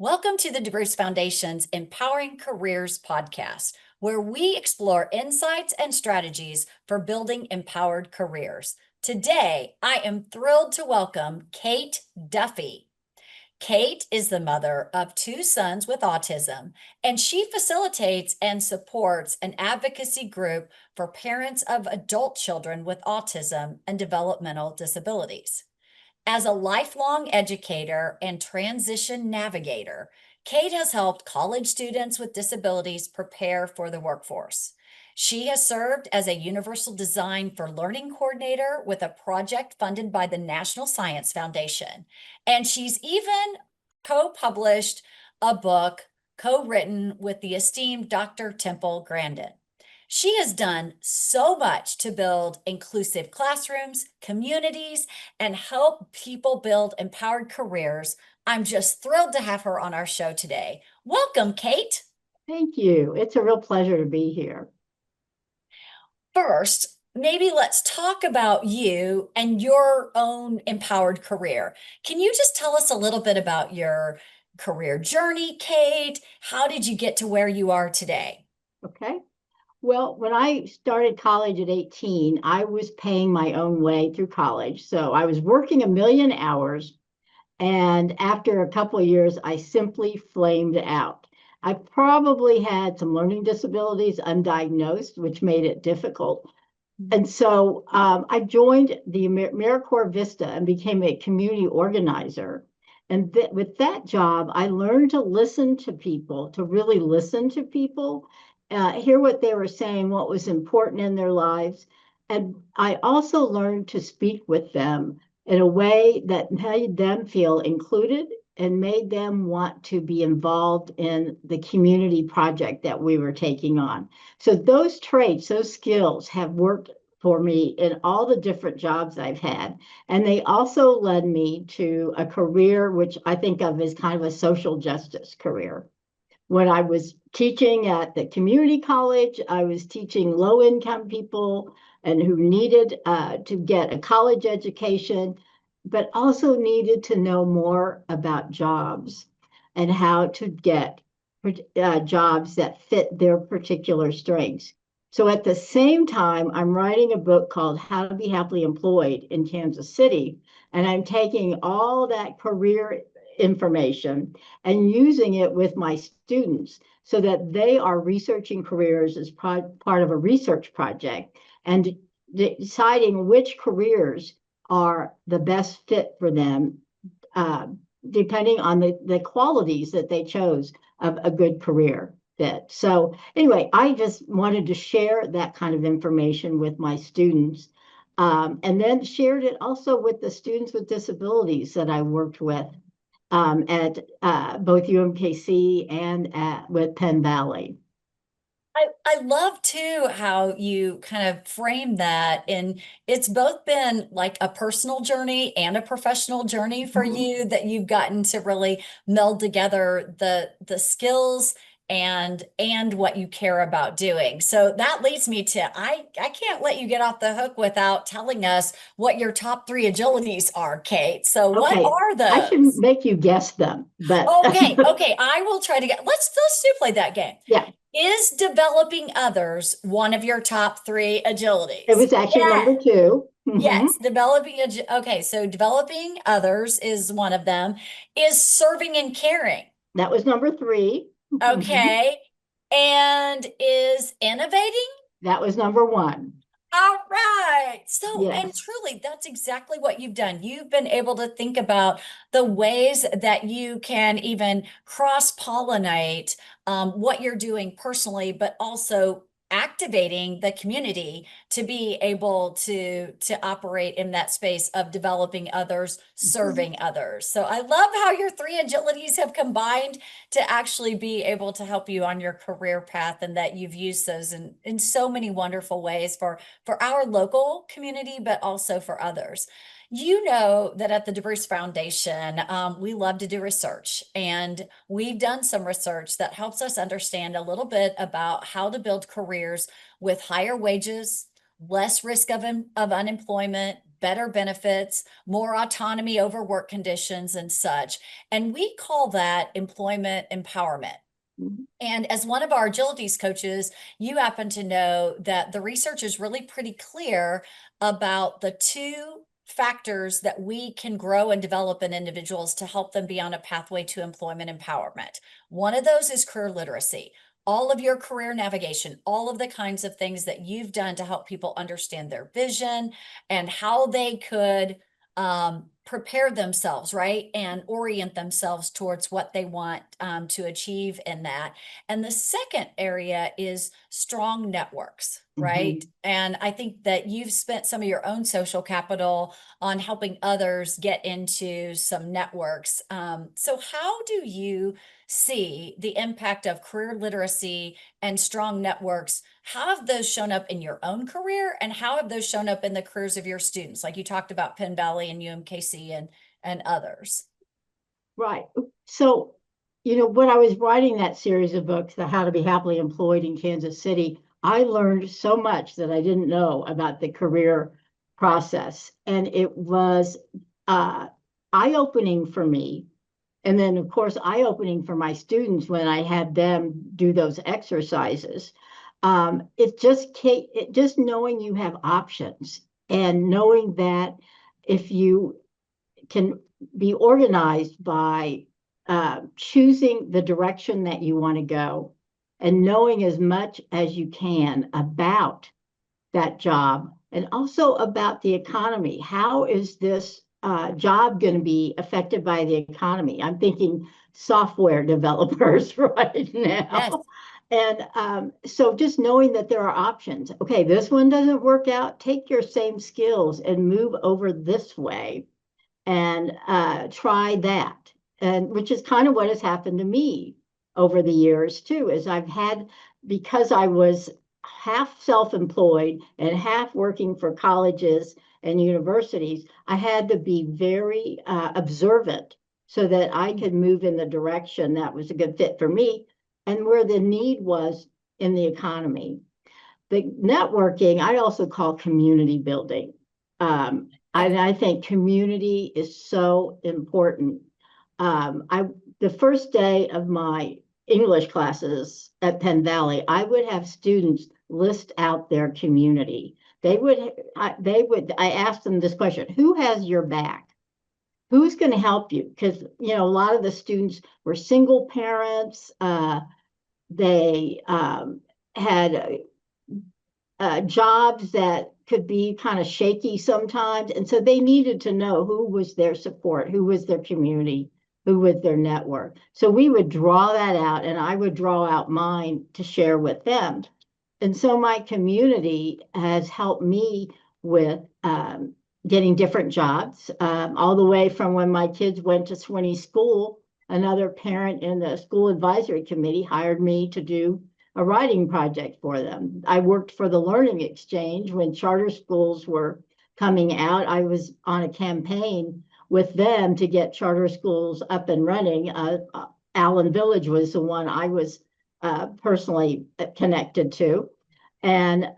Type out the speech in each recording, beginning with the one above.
Welcome to the DeBruce Foundation's Empowering Careers podcast, where we explore insights and strategies for building empowered careers. Today, I am thrilled to welcome Kate Duffy. Kate is the mother of two sons with autism, and she facilitates and supports an advocacy group for parents of adult children with autism and developmental disabilities. As a lifelong educator and transition navigator, Kate has helped college students with disabilities prepare for the workforce. She has served as a universal design for learning coordinator with a project funded by the National Science Foundation. And she's even co-published a book co-written with the esteemed Dr. Temple Grandin. She has done so much to build inclusive classrooms, communities, and help people build empowered careers. I'm just thrilled to have her on our show today. Welcome, Kate. Thank you. It's a real pleasure to be here. First, maybe let's talk about you and your own empowered career. Can you just tell us a little bit about your career journey, Kate? How did you get to where you are today? Okay. Well, when I started college at 18, I was paying my own way through college. So I was working a million hours. And after a couple of years, I simply flamed out. I probably had some learning disabilities undiagnosed, which made it difficult. And so I joined the AmeriCorps Vista and became a community organizer. And with that job, I learned to listen to people, to really listen to people, hear what they were saying, what was important in their lives. And I also learned to speak with them in a way that made them feel included and made them want to be involved in the community project that we were taking on. So those traits, those skills have worked for me in all the different jobs I've had. And they also led me to a career which I think of as kind of a social justice career. When I was teaching at the community college, I was teaching low-income people and who needed to get a college education, but also needed to know more about jobs and how to get jobs that fit their particular strengths. So at the same time, I'm writing a book called How to Be Happily Employed in Kansas City, and I'm taking all that career information and using it with my students so that they are researching careers as part of a research project and deciding which careers are the best fit for them, depending on the qualities that they chose of a good career fit. So anyway, I just wanted to share that kind of information with my students, and then shared it also with the students with disabilities that I worked with at both UMKC and with Penn Valley. I love too how you kind of frame that. And it's both been like a personal journey and a professional journey for you, that you've gotten to really meld together the skills and what you care about doing. So that leads me to I can't let you get off the hook without telling us what your top three agilities are, Kate. So what Okay, are I should those? make you guess them, but Okay, I will try to get. Let's do play that game. yeah, Is developing others one of your top three it agilities? was actually Yes. number 2. Yes, okay, so developing others is one of them. Is serving and caring. That was number 3. Okay. And is innovating? That was number 1. All right. So, and Yes. truly, that's exactly what you've done. You've been able to think about the ways that you can even cross-pollinate what you're doing personally, but also activating the community to be able to operate in that space of developing others, serving others. So I love how your three agilities have combined to actually be able to help you on your career path, and that you've used those in so many wonderful ways for our local community, but also for others. You know that at the DeBruce Foundation, we love to do research, and we've done some research that helps us understand a little bit about how to build careers with higher wages, less risk of unemployment, better benefits, more autonomy over work conditions and such. And we call that employment empowerment. Mhm. And as one of our agilities coaches, you happen to know that the research is really pretty clear about the two factors that we can grow and develop in individuals to help them be on a pathway to employment empowerment. One of those is career literacy. All of your career navigation, all of the kinds of things that you've done to help people understand their vision and how they could prepare themselves, right? And orient themselves towards what they want to achieve in that. And the second area is strong networks, right? Mhm. And I think that you've spent some of your own social capital on helping others get into some networks. So how do you see the impact of career literacy and strong networks? How have those shown up in your own career, and how have those shown up in the careers of your students? Like you talked about Penn Valley and UMKC and others. Right. So, when I was writing that series of books, the How to Be Happily Employed in Kansas City, I learned so much that I didn't know about the career process. And it was eye-opening for me. And then, of course, eye-opening for my students when I had them do those exercises. Just knowing you have options and knowing that if you can be organized by choosing the direction that you want to go and knowing as much as you can about that job and also about the economy. How is this job going to be affected by the economy? I'm thinking software developers right Yes. now. And so just knowing that there are options. Okay, this one doesn't work out. Take your same skills and move over this way and try that. And which is kind of what has happened to me over the years too, is because I was half self-employed and half working for colleges and universities, I had to be very observant so that I could move in the direction that was a good fit for me and where the need was in the economy. The networking, I also call community building. And I think community is so important. The first day of my English classes at Penn Valley, I would have students list out their community. I asked them this question: who has your back? Who's going to help you? Because, a lot of the students were single parents. They had jobs that could be kind of shaky sometimes. And so they needed to know who was their support, who was their community, who was their network. So we would draw that out and I would draw out mine to share with them. And so my community has helped me with getting different jobs, all the way from when my kids went to Swinney School. Another parent in the school advisory committee hired me to do a writing project for them. I worked for the Learning Exchange when charter schools were coming out. I was on a campaign with them to get charter schools up and running. Allen Village was the one I was personally connected to. And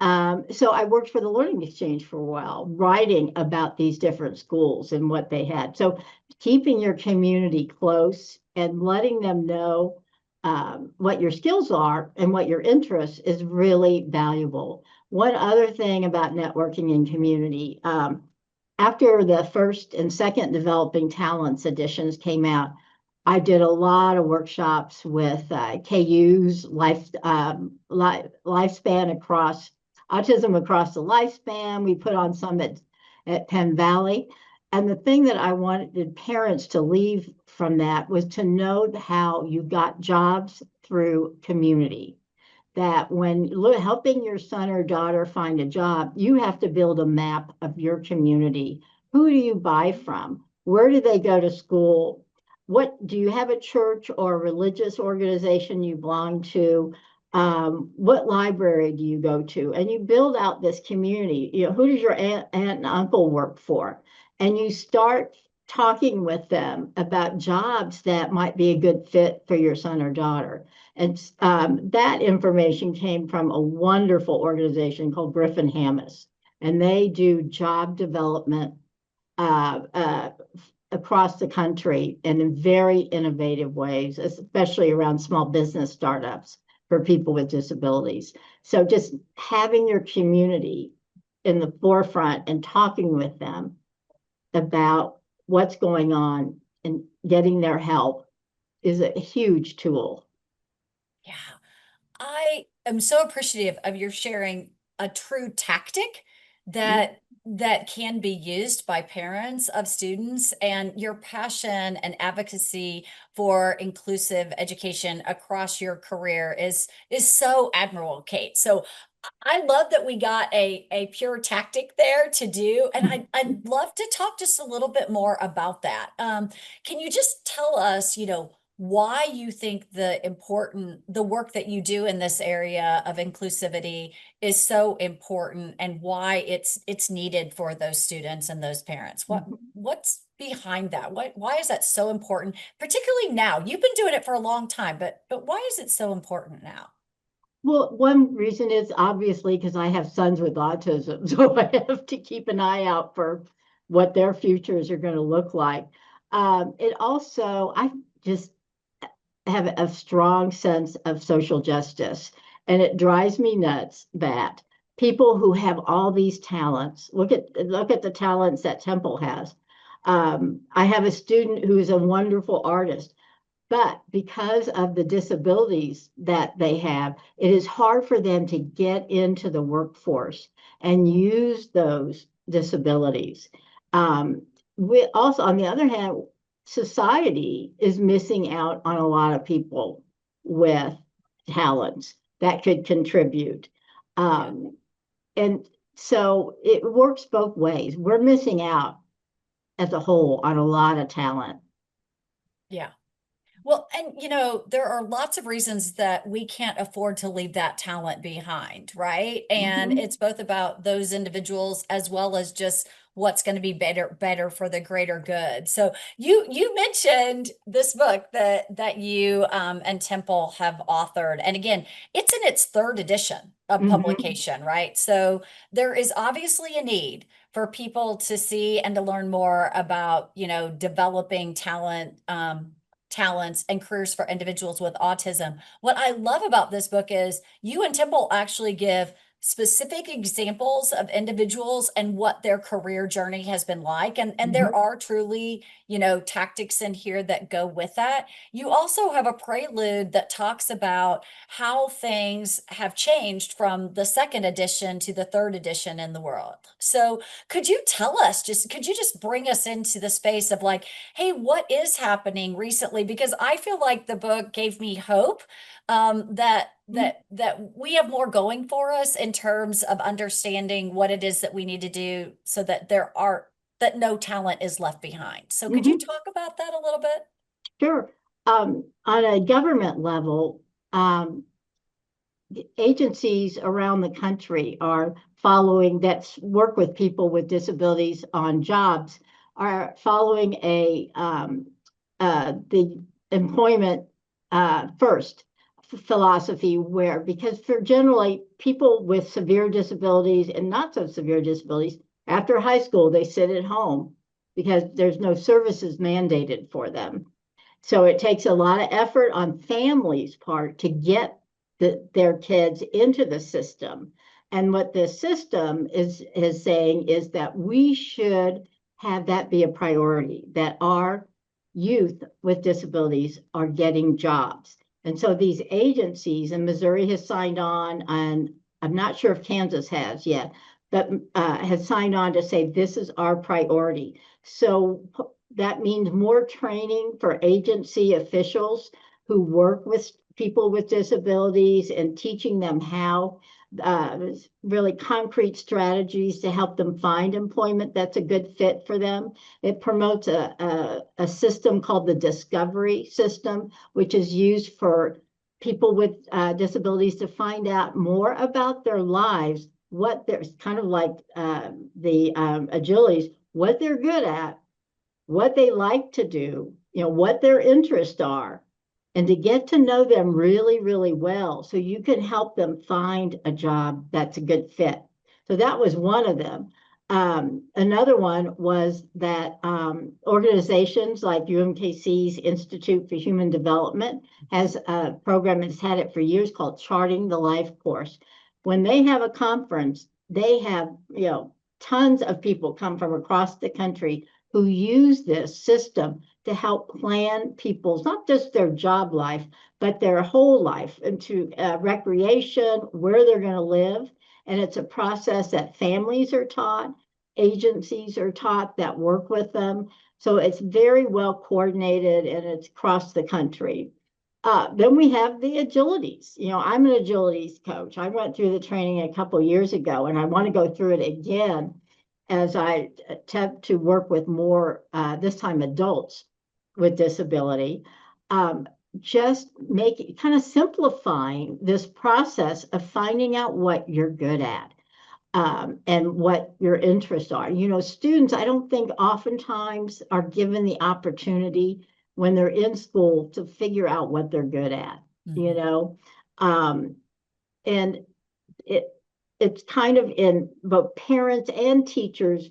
so I worked for the Learning Exchange for a while, writing about these different schools and what they had. So keeping your community close and letting them know what your skills are and what your interests is really valuable. One other thing about networking in community, after the first and second Developing Talents editions came out, I did a lot of workshops with KU's lifespan across autism across the lifespan. We put on some at Penn Valley. And the thing that I wanted parents to leave from that was to know how you got jobs through community. That when helping your son or daughter find a job, you have to build a map of your community. Who do you buy from? Where do they go to school? What do you have a church or a religious organization you belong to? What library do you go to? And you build out this community. Who does your aunt and uncle work for? And you start talking with them about jobs that might be a good fit for your son or daughter. And that information came from a wonderful organization called Griffin Hammis. and they do job development uh, uh, across the country and in very innovative ways, especially around small business startups for people with disabilities. So just having your community in the forefront and talking with them about what's going on and getting their help is a huge tool. Yeah. I am so appreciative of your sharing a true tactic Mhm. that can be used by parents of students, and your passion and advocacy for inclusive education across your career is so admirable, Kate. So I love that we got a pure tactic there to do, and I'd love to talk just a little bit more about that. Can you just tell us, why you think the work that you do in this area of inclusivity is so important, and why it's needed for those students and those parents? What's behind that? Why is that so important, particularly now? You've been doing it for a long time, but why is it so important now? Well, one reason is obviously because I have sons with autism, so I have to keep an eye out for what their futures are going to look like. It also, I just have a strong sense of social justice, and it drives me nuts that people who have all these talents, look at the talents that Temple has. I have a student who is a wonderful artist, but because of the disabilities that they have, it is hard for them to get into the workforce and use those disabilities. We also, on the other hand, society is missing out on a lot of people with talents that could contribute. Yeah, Um, and so it works both ways. We're missing out as a whole on a lot of talent. yeah. Well, and there are lots of reasons that we can't afford to leave that talent behind, right? And Mhm. it's both about those individuals as well as just what's going to be better for the greater good. So you mentioned this book that you and Temple have authored. And again, it's in its third edition of Mhm. publication, right? So there is obviously a need for people to see and to learn more about, developing talents and careers for individuals with autism. What I love about this book is you and Temple actually give specific examples of individuals and what their career journey has been like. And there Mhm. are truly, tactics in here that go with that. You also have a prelude that talks about how things have changed from the second edition to the third edition in the world. So could you just bring us into the space of like, hey, what is happening recently? Because I feel like the book gave me hope, that we have more going for us in terms of understanding what it is that we need to do so that that no talent is left behind. So could you Mhm. talk about that a little bit? Sure. On a government level, agencies around the country are following that work with people with disabilities on jobs are following the employment first philosophy, where because for generally people with severe disabilities and not so severe disabilities, after high school they sit at home because there's no services mandated for them. So it takes a lot of effort on families' part to get their kids into the system. And what the system is saying is that we should have that be a priority, that our youth with disabilities are getting jobs. And so these agencies, and Missouri has signed on, and I'm not sure if Kansas has yet, but has signed on to say this is our priority. So that means more training for agency officials who work with people with disabilities and teaching them how uh, really concrete strategies to help them find employment that's a good fit for them. It promotes a system called the discovery system, which is used for people with disabilities to find out more about their lives, what they're kind of like the agilities, what they're good at, what they like to do, what their interests are, and to get to know them really, really well so you can help them find a job that's a good fit. So that was one of them. Another one was that organizations like UMKC's Institute for Human Development has a program that's had it for years called Charting the Life Course. When they have a conference, they have, tons of people come from across the country who use this system to help plan people's, not just their job life, but their whole life into recreation, where they're going to live. And it's a process that families are taught, agencies are taught that work with them. So it's very well coordinated and it's across the country. Then we have the agilities. I'm an agilities coach. I went through the training a couple of years ago, and I want to go through it again as I attempt to work with more, this time adults with disability. Just kind of simplifying this process of finding out what you're good at. And what your interests are. Students, I don't think oftentimes are given the opportunity when they're in school to figure out what they're good at, and it's kind of in both parents and teachers'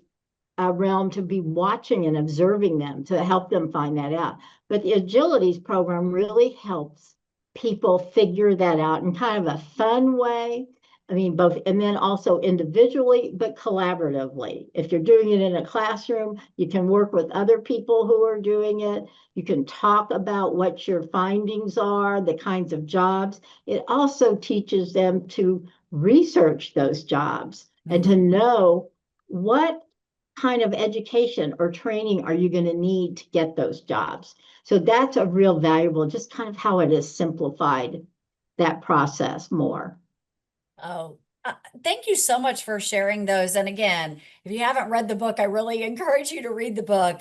realm to be watching and observing them to help them find that out. But the Agilities program really helps people figure that out in kind of a fun way. I mean, both, and then also individually, but collaboratively. If you're doing it in a classroom, you can work with other people who are doing it. You can talk about what your findings are, the kinds of jobs. It also teaches them to research those jobs and to know what kind of education or training are you going to need to get those jobs. So that's a real valuable, just kind of how it is simplified that process more. Oh, thank you so much for sharing those. And again, if you haven't read the book, I really encourage you to read the book.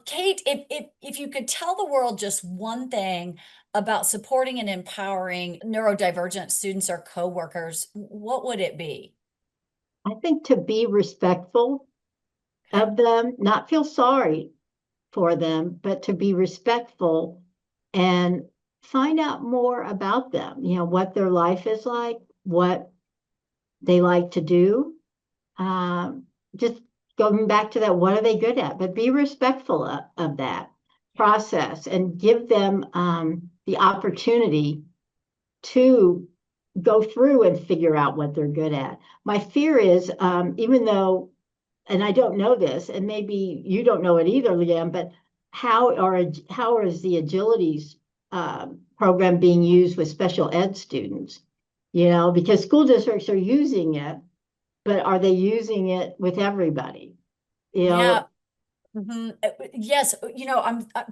Kate, if you could tell the world just one thing about supporting and empowering neurodivergent students or coworkers, what would it be? I think to be respectful Okay. of them, not feel sorry for them, but to be respectful and find out more about them, what their life is like, what they like to do. Just going back to that, what are they good at? But be respectful of that process and give them the opportunity to go through and figure out what they're good at. My fear is, even though, and I don't know this, and maybe you don't know it either, Leigh Anne, but how is the Agilities program being used with special ed students? Because school districts are using it, but are they using it with everybody? Yeah. Yes,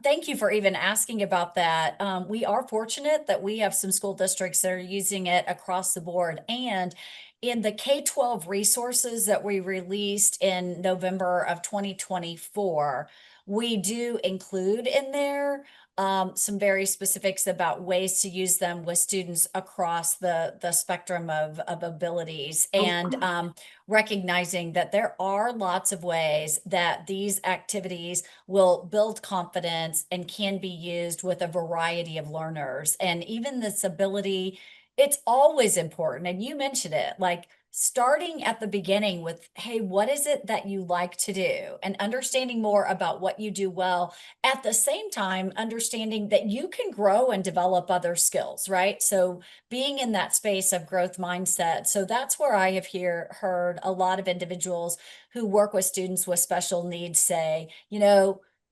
thank you for even asking about that. We are fortunate that we have some school districts that are using it across the board. And in the K-12 resources that we released in November of 2024, we do include in there some very specifics about ways to use them with students across the spectrum of abilities. Oh, And recognizing that there are lots of ways that these activities will build confidence and can be used with a variety of learners. And even this ability, it's always important. And you mentioned it, like starting at the beginning with, hey, what is it that you like to do? And understanding more about what you do well. At the same time, understanding that you can grow and develop other skills, right? So being in that space of growth mindset. So that's where I have heard a lot of individuals who work with students with special needs say,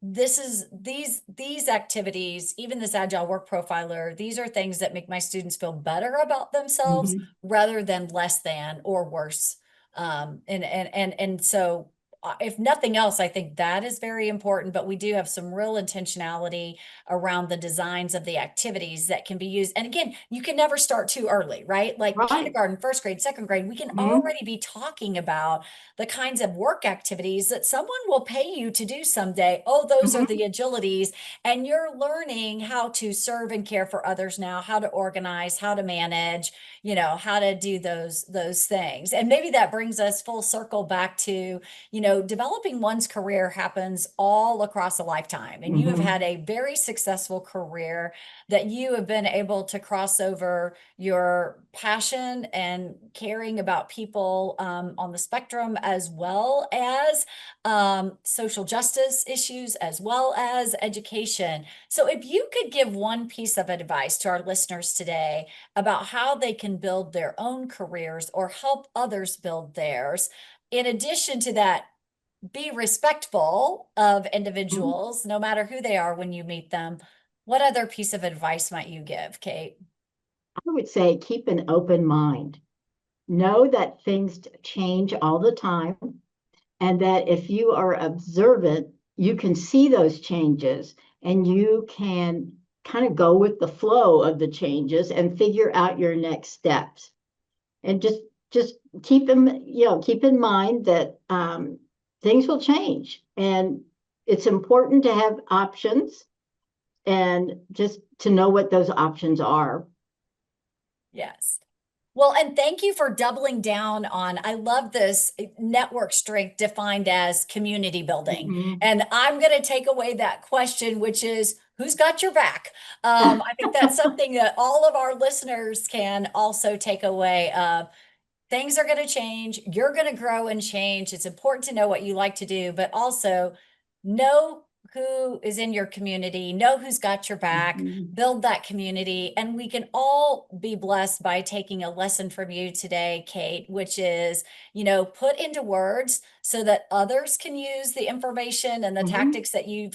these activities, even this agile work profiler, these are things that make my students feel better about themselves mhm. rather than less than or worse. And so if nothing else, I think that is very important, but we do have some real intentionality around the designs of the activities that can be used. And again, you can never start too early, right? Like Right. kindergarten, first grade, second grade, we can Mhm. already be talking about the kinds of work activities that someone will pay you to do someday. Oh, those are the Mhm. agilities. And you're learning how to serve and care for others now, how to organize, how to manage, how to do those things. And maybe that brings us full circle back to, developing one's career happens all across a lifetime, and you have had a very successful career that you have been able to cross over your passion and caring about people on the spectrum, as well as social justice issues, as well as education. So if you could give one piece of advice to our listeners today about how they can build their own careers or help others build theirs, in addition to that, be respectful of individuals, no matter who they are when you meet them. What other piece of advice might you give, Kate? I would say keep an open mind. Know that things change all the time, and that if you are observant, you can see those changes and you can kind of go with the flow of the changes and figure out your next steps. And just keep in mind that things will change, and it's important to have options and just to know what those options are. Yes. Well, and thank you for doubling down on, I love this network strength defined as community building. And I'm going to take away that question, which is who's got your back? I think that's something that all of our listeners can also take away. Things are going to change. You're going to grow and change. It's important to know what you like to do, but also know who is in your community, know who's got your back, build that community. And we can all be blessed by taking a lesson from you today, Kate, which is, put into words so that others can use the information and the tactics that you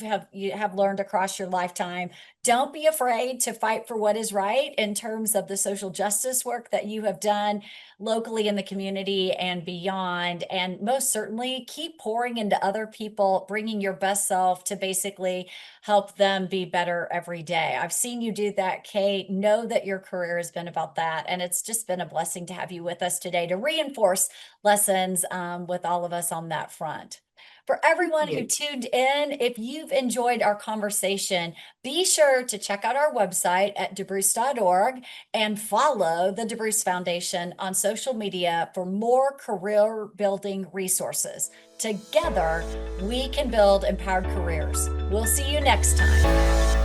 have learned across your lifetime. Don't be afraid to fight for what is right in terms of the social justice work that you have done locally in the community and beyond. And most certainly keep pouring into other people, bringing your best self to basically help them be better every day. I've seen you do that, Kate. Know that your career has been about that. And it's just been a blessing to have you with us today to reinforce lessons with all of us on that front. For everyone who tuned in, if you've enjoyed our conversation, be sure to check out our website at debruce.org and follow the DeBruce Foundation on social media for more career building resources. Together, we can build empowered careers. We'll see you next time.